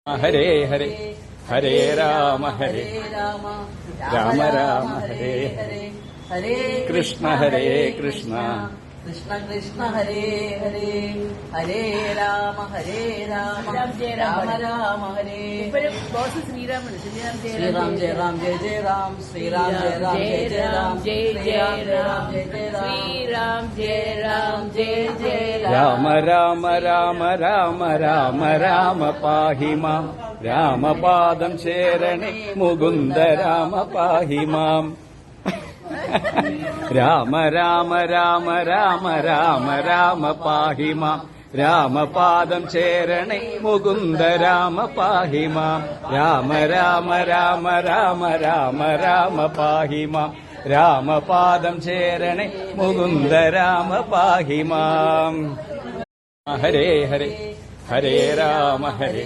ഹരേ ഹരേ ഹരേ രാമ ഹരേ രാമ രാമ ഹരേ ഹരേ ഹരേ കൃഷ്ണ ഹരേ കൃഷ്ണ കൃഷ്ണ കൃഷ്ണ ഹരേ ഹരേ Hare Rama Rama Rama Hare boss Sreeraman Sriram Jaya Ram Jaya Jaya Ram Sriram Jaya Ram Jaya Jaya Ram Jaya Jaya Ram Sriram Jaya Ram Jaya Jaya Rama Rama Rama Rama Rama Rama പാഹി മാം രാമപാദം ശരണേ മുകുന്ദ രാമ പാഹി മാം രാമ രാമ രാമ രാമ രാമ രാമ പാഹി മാം രാമപാദം ശരണേ മുകുന്ദ രാമ പാഹി മാം രാമ രാമ രാമ രാമ രാമ രാമ പാഹി മാം രാമപാദം ശരണേ മുകുന്ദ രാമ പാഹി മാം ഹരേ ഹരേ ഹരേ രാമ ഹരേ